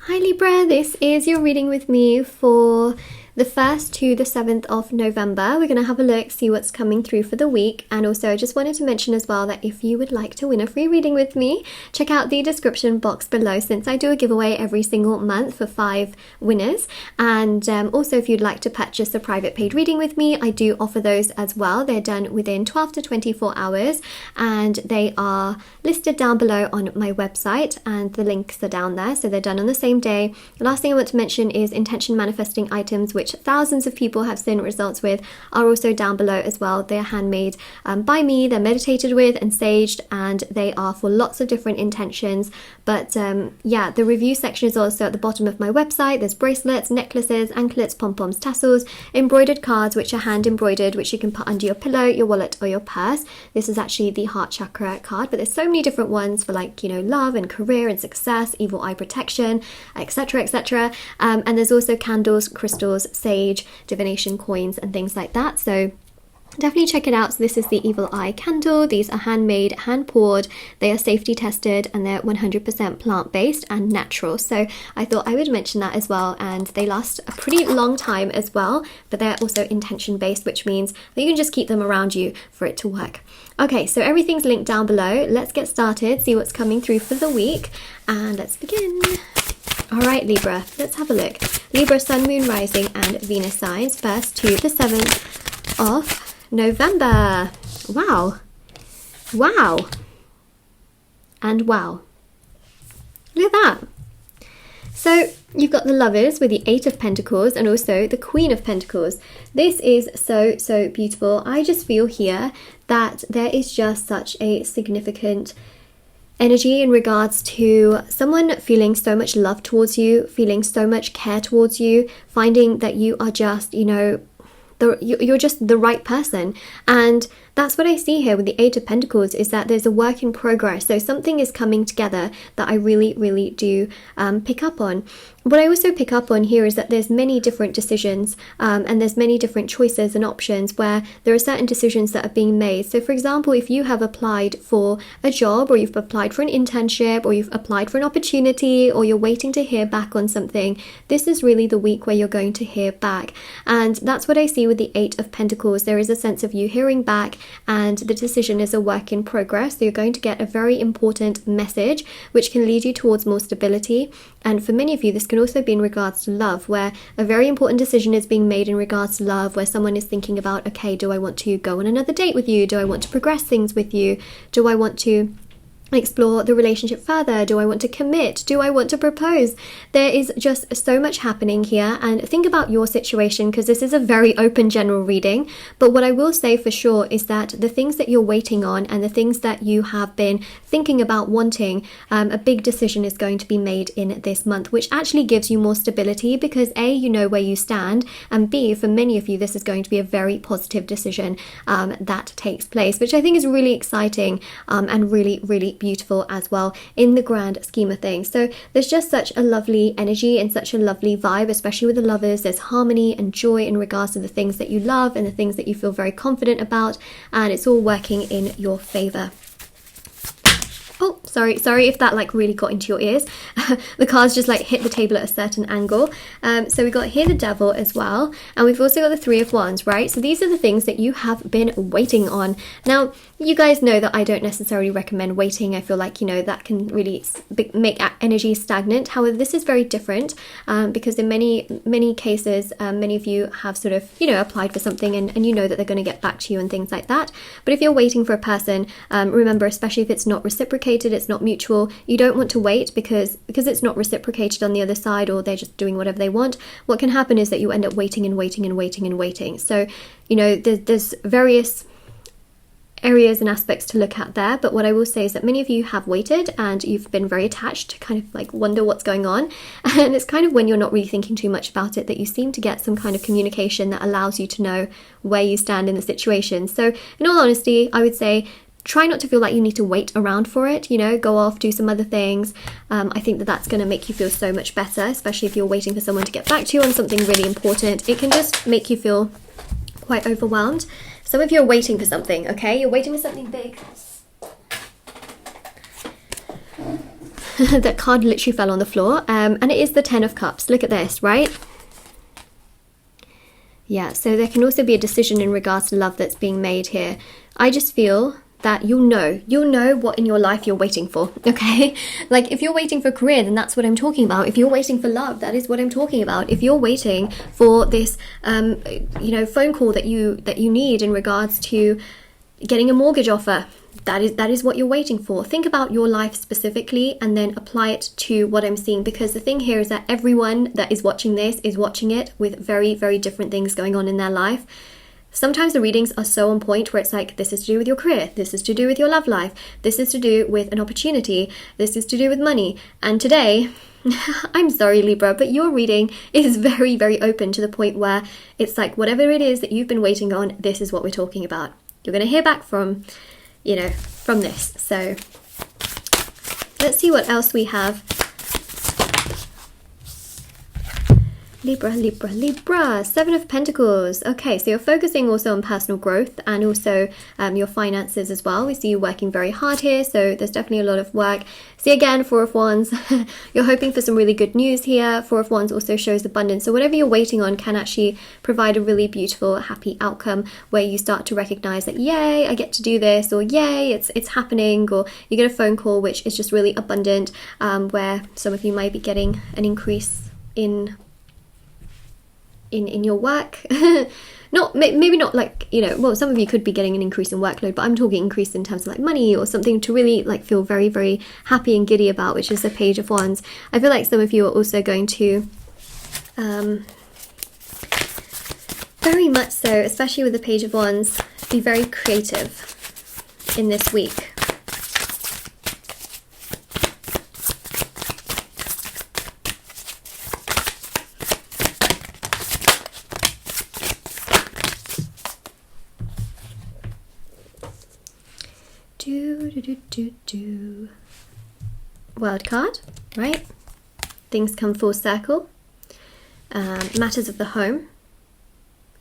Hi Libra, this is your reading with me for the 1st to the 7th of November. We're going to have a look, see what's coming through for the week. And also I just wanted to mention as well that if you would like to win a free reading with me, check out the description box below, since I do a giveaway every single month for 5 winners. And also if you'd like to purchase a private paid reading with me, I do offer those as well. They're done within 12 to 24 hours and they are listed down below on my website and the links are down there. So they're done on the same day. The last thing I want to mention is intention manifesting items, which thousands of people have seen results with, are also down below as well. They're handmade by me, they're meditated with and saged, and they are for lots of different intentions. But yeah, the review section is also at the bottom of my website. There's bracelets, necklaces, anklets, pom-poms, tassels, embroidered cards which are hand embroidered, which you can put under your pillow, your wallet or your purse. This is actually the heart chakra card, but there's so many different ones for, like, you know, love and career and success, evil eye protection, etc, etc. And there's also candles, crystals, sage, divination coins and things like that. So definitely check it out. So this is the evil eye candle. These are handmade, hand poured, they are safety tested, and they're 100% plant-based and natural. So I thought I would mention that as well, and they last a pretty long time as well, but they're also intention based, which means that you can just keep them around you for it to work. Okay, so everything's linked down below. Let's get started, see what's coming through for the week, and let's begin. All right, Libra, let's have a look. Libra, Sun, Moon, Rising and Venus signs, 1st to the 7th of November. Wow. Wow. And wow. Look at that. So you've got the Lovers with the 8 of Pentacles and also the Queen of Pentacles. This is so, so beautiful. I just feel here that there is just such a significant energy in regards to someone feeling so much love towards you, feeling so much care towards you, finding that you are just, you know, you're just the right person. And that's what I see here with the 8 of Pentacles, is that there's a work in progress. So something is coming together that I really, really do pick up on. What I also pick up on here is that there's many different decisions and there's many different choices and options where there are certain decisions that are being made. So for example, if you have applied for a job, or you've applied for an internship, or you've applied for an opportunity, or you're waiting to hear back on something, this is really the week where you're going to hear back. And that's what I see with the 8 of Pentacles. There is a sense of you hearing back, and the decision is a work in progress. So you're going to get a very important message which can lead you towards more stability. And for many of you, this can also be in regards to love, where a very important decision is being made in regards to love, where someone is thinking about, okay, do I want to go on another date with you? Do I want to progress things with you? Do I want to explore the relationship further? Do I want to commit? Do I want to propose? There is just so much happening here, and think about your situation, because this is a very open general reading. But what I will say for sure is that the things that you're waiting on and the things that you have been thinking about wanting, a big decision is going to be made in this month, which actually gives you more stability, because A, you know where you stand, and B, for many of you, this is going to be a very positive decision that takes place, which I think is really exciting and really, really beautiful as well in the grand scheme of things. So there's just such a lovely energy and such a lovely vibe, especially with the Lovers. There's harmony and joy in regards to the things that you love and the things that you feel very confident about, and it's all working in your favor. Oh, sorry if that like really got into your ears. The cards just like hit the table at a certain angle. So we got here the Devil as well, and we've also got the 3 of Wands, right? So these are the things that you have been waiting on. Now, you guys know that I don't necessarily recommend waiting. I feel like, you know, that can really make energy stagnant. However, this is very different because in many cases, many of you have sort of, you know, applied for something and you know that they're going to get back to you and things like that. But if you're waiting for a person, remember, especially if it's not reciprocated, it's not mutual, you don't want to wait because it's not reciprocated on the other side, or they're just doing whatever they want. What can happen is that you end up waiting and waiting and waiting and waiting. So, you know, there's various areas and aspects to look at there, but what I will say is that many of you have waited and you've been very attached to kind of like wonder what's going on, and it's kind of when you're not really thinking too much about it that you seem to get some kind of communication that allows you to know where you stand in the situation. So in all honesty, I would say try not to feel like you need to wait around for it, you know, go off, do some other things. I think that that's going to make you feel so much better, especially if you're waiting for someone to get back to you on something really important. It can just make you feel quite overwhelmed. Some of you are waiting for something, okay? You're waiting for something big. That card literally fell on the floor. And it is the Ten of Cups. Look at this, right? Yeah, so there can also be a decision in regards to love that's being made here. I just feel that you'll know what in your life you're waiting for, okay? Like, if you're waiting for a career, then that's what I'm talking about. If you're waiting for love, that is what I'm talking about. If you're waiting for this, you know, phone call that you need in regards to getting a mortgage offer, that is what you're waiting for. Think about your life specifically and then apply it to what I'm seeing, because the thing here is that everyone that is watching this is watching it with very, very different things going on in their life. Sometimes the readings are so on point where it's like, this is to do with your career, this is to do with your love life, this is to do with an opportunity, this is to do with money. And today, I'm sorry Libra, but your reading is very, very open to the point where it's like, whatever it is that you've been waiting on, this is what we're talking about. You're going to hear back from, you know, from this. So let's see what else we have. Libra, Libra, Libra, Seven of Pentacles. Okay, so you're focusing also on personal growth and also your finances as well. We see you working very hard here, so there's definitely a lot of work. See again, Four of Wands, you're hoping for some really good news here. Four of Wands also shows abundance, so whatever you're waiting on can actually provide a really beautiful, happy outcome where you start to recognize that, yay, I get to do this, or yay, it's happening, or you get a phone call which is just really abundant, where some of you might be getting an increase in your work. Maybe not like, you know, well, some of you could be getting an increase in workload, but I'm talking increase in terms of like money or something to really like feel very, very happy and giddy about, which is the Page of Wands. I feel like some of you are also going to very much so, especially with the Page of Wands, be very creative in this week. World card, right? Things come full circle. Matters of the home.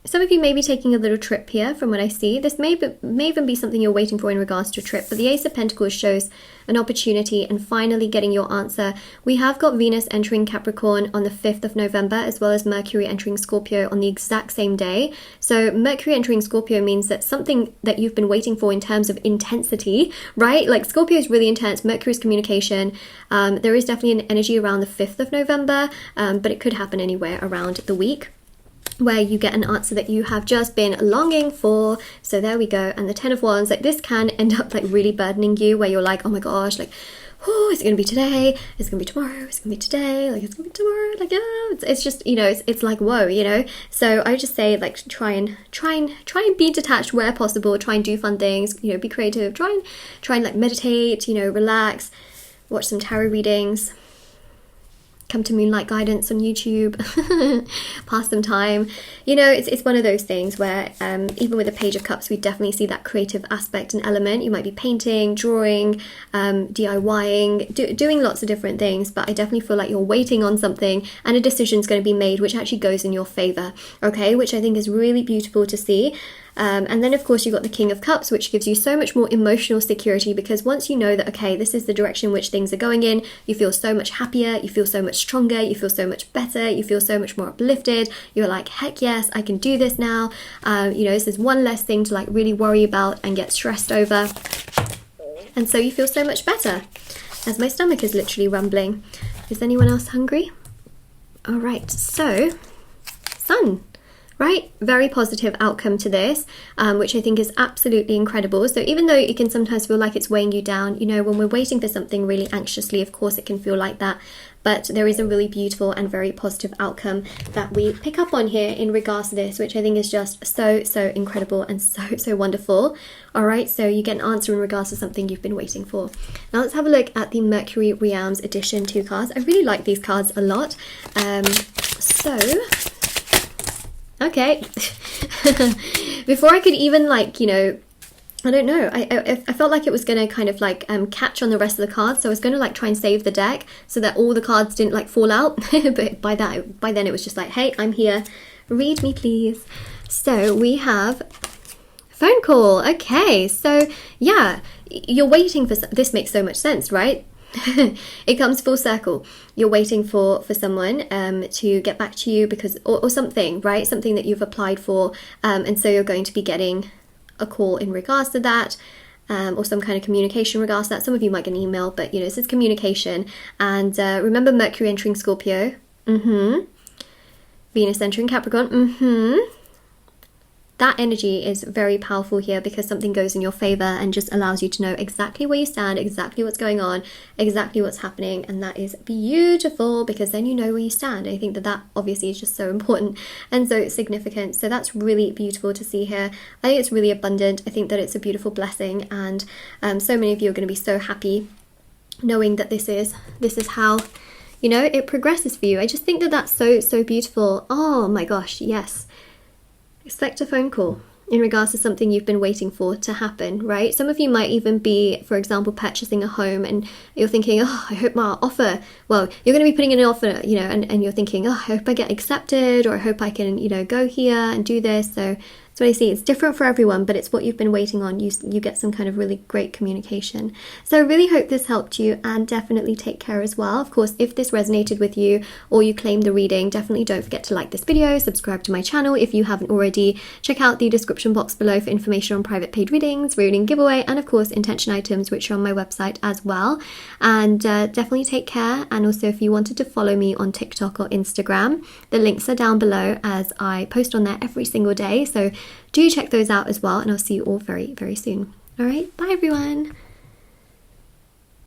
Some of you may be taking a little trip here from what I see. This may even be something you're waiting for in regards to a trip, but the Ace of Pentacles shows an opportunity and finally getting your answer. We have got Venus entering Capricorn on the 5th of November, as well as Mercury entering Scorpio on the exact same day. So Mercury entering Scorpio means that something that you've been waiting for in terms of intensity, right? Like Scorpio is really intense, Mercury's communication. There is definitely an energy around the 5th of November, but it could happen anywhere around the week, where you get an answer that you have just been longing for. So there we go. And the Ten of Wands, like this can end up like really burdening you, where you're like, oh my gosh, like, oh, is it gonna be today? Is it gonna be tomorrow? Is it gonna be today? Like, it's gonna be tomorrow? Like, yeah, it's just, you know, it's like, whoa, you know. So I just say, like, try and be detached where possible. Try and do fun things, you know, be creative. Try and like meditate, you know, relax, watch some tarot readings. Come to Moonlight Guidance on YouTube, pass some time. You know, it's one of those things where even with the Page of Cups, we definitely see that creative aspect and element. You might be painting, drawing, DIYing, doing lots of different things, but I definitely feel like you're waiting on something and a decision's going to be made which actually goes in your favor, okay? Which I think is really beautiful to see. And then of course you've got the King of Cups, which gives you so much more emotional security, because once you know that, okay, this is the direction in which things are going in, you feel so much happier, you feel so much stronger, you feel so much better, you feel so much more uplifted. You're like, heck yes, I can do this now. You know, this is one less thing to like really worry about and get stressed over. And so you feel so much better. As my stomach is literally rumbling. Is anyone else hungry? All right, so Sun. Right? Very positive outcome to this, which I think is absolutely incredible. So even though it can sometimes feel like it's weighing you down, you know, when we're waiting for something really anxiously, of course it can feel like that. But there is a really beautiful and very positive outcome that we pick up on here in regards to this, which I think is just so, so incredible and so, so wonderful. All right, so you get an answer in regards to something you've been waiting for. Now let's have a look at the Mercury Realms Edition 2 cards. I really like these cards a lot. Okay, before I could even like, you know, I don't know, I felt like it was going to kind of like catch on the rest of the cards, so I was going to like try and save the deck so that all the cards didn't like fall out, but by then it was just like, hey, I'm here, read me please. So we have phone call. Okay, so yeah, you're waiting for, this makes so much sense, right? it comes full circle. You're waiting for someone to get back to you because, or something, right? Something that you've applied for, and so you're going to be getting a call in regards to that, or some kind of communication in regards to that. Some of you might get an email, but you know, this is communication. And remember Mercury entering Scorpio, Venus entering Capricorn, That energy is very powerful here because something goes in your favor and just allows you to know exactly where you stand, exactly what's going on, exactly what's happening. And that is beautiful because then you know where you stand. I think that that obviously is just so important and so significant. So that's really beautiful to see here. I think it's really abundant. I think that it's a beautiful blessing, and so many of you are going to be so happy knowing that this is how, you know, it progresses for you. I just think that that's so beautiful. Oh my gosh, yes. Expect a phone call in regards to something you've been waiting for to happen, right? Some of you might even be, for example, purchasing a home and you're thinking, oh, I hope my offer, well, you're going to be putting in an offer, you know, and you're thinking, oh, I hope I get accepted, or I hope I can, you know, go here and do this. So that's what I see. It's different for everyone, but it's what you've been waiting on. You get some kind of really great communication. So I really hope this helped you, and definitely take care as well. Of course, if this resonated with you or you claimed the reading, definitely don't forget to like this video, subscribe to my channel if you haven't already, check out the description box below for information on private paid readings, reading giveaway, and of course intention items, which are on my website as well. And definitely take care. And also, if you wanted to follow me on TikTok or Instagram, the links are down below as I post on there every single day. So do check those out as well, and I'll see you all very, very soon. All right, bye everyone.